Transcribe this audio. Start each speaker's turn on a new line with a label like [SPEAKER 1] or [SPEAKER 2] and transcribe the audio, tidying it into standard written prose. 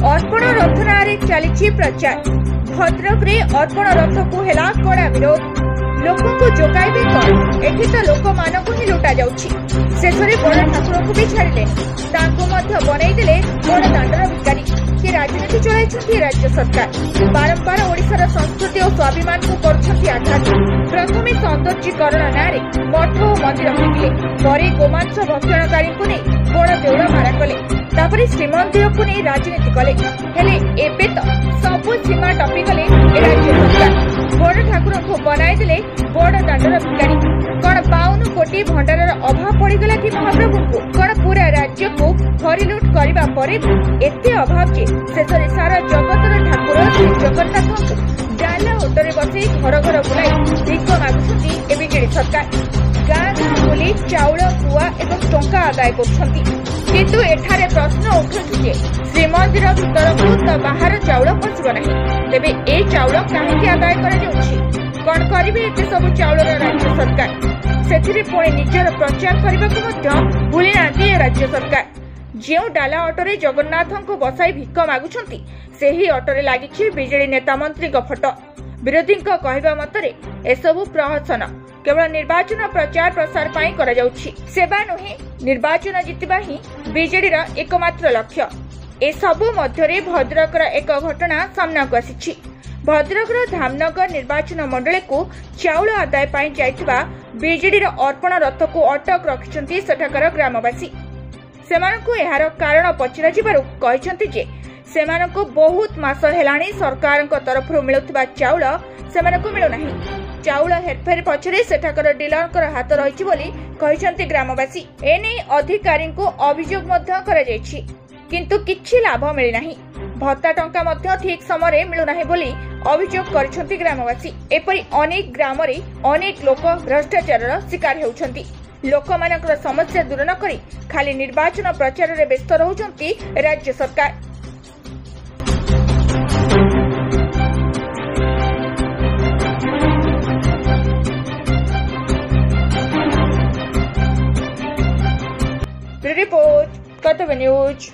[SPEAKER 1] अर्पण रथ नारे चली प्रचार भद्रक रे अर्पण रथ को हेला कड़ा विरोध लोक को जोगाइबे कौन एठी तो लोक मानक ही लुटा जाउछि शेषरे बड़ ठाकुर को भी छाड़िले तांको मध्य बनाई देले बड़ दांडर भिकारी कि राजनीति चलाइछथि राज्य सरकार बारंबार ओडिशार संस्कृति और स्वाभिमान को करछथि आघात प्रथमे सौंदर्यीकरण नारे मठ और मंदिर भांगिले परे गोमांस भक्षणकारी को नहीं बड़ देउळ मारा कले तापरे श्रीमंदिर को नहीं राजनीति कले हेले एबे तो सब सीमा टपी गले राज्य सरकार बड़ ठाकुर को बनाई देले बड़ दांडर भिकारी कौन 52 कोटी भंडार अभाव पड़गला कि महाप्रभु को कौन पूरा राज्य को हरिलुट करबा परे एते अभाव जे शेषरे सारा जगतर ठाकुर श्री जगन्नाथ को डाला ओटरे बसई घर घर बुलाई भिक मागुछथि ए बिजेडी सरकार गाँ गाँ बुली चाउल गुआ एवं टंका आदाय करछथि किंतु एठारे प्रश्न उठुछि जे श्रीमंदिर भितरकू तो बाहर चाउल पसिब नाही तेबे ए चाउल काहेकि आदाय करा जाउछि कौन करिबे एते सब चाउलर राज्य सरकार सेथिरे पुणी निजर प्रचार करबाकू मध्य भूली नांती राज्य सरकार जेउ डाला ऑटोरे जगन्नाथ को बसाई भिक मागुछंती सेही ऑटोरे लागिछि बिजेडी नेता मंत्री फोटो विरोधी कहवा मतरे एसबु प्रहसन केवल निर्वाचन प्रचार प्रसार पाई करा जाउछि सेवा नुहे निर्वाचन जितिबा ही बिजेडीर एकमात्र लक्ष्य ए सबु मध्यरे भद्रकर एक घटना सामना को आसिछि भद्रकर धामनगर निर्वाचन मंडली को चाउल आदाय पाई जाइथिबा बिजेडीर अर्पण रथ को अटक रखिछंती सेठाकर ग्रामवासी सेमानकु एहार कारण पचरा जिबारु कहिछंती जे सेमानकु बहुत मास हेलाणी सरकारक तरफरु मिलुथिबा चाउल सेमानकु मिलु नाही चाउल हेरफेर पछरे सेठाकर डीलरकर हाथ रहिछि बोली कहिछंती ग्रामवासी एने अधिकारी को अभियोग मध्य करा जायछि किंतु किछि लाभ मिलि नाही भत्ता टंका मध्य ठीक समय मिलु नाही बोली अभियोग करिछंती ग्रामवासी एपरि अनेक ग्राम रे अनेक लोक भ्रष्टाचारर शिकार हेउछंती लोकमानकर समस्या दूर न करी खाली निर्वाचन प्रचार रे व्यस्त रहुछंती राज्य सरकार रिपोर्ट कर्तव्य न्यूज।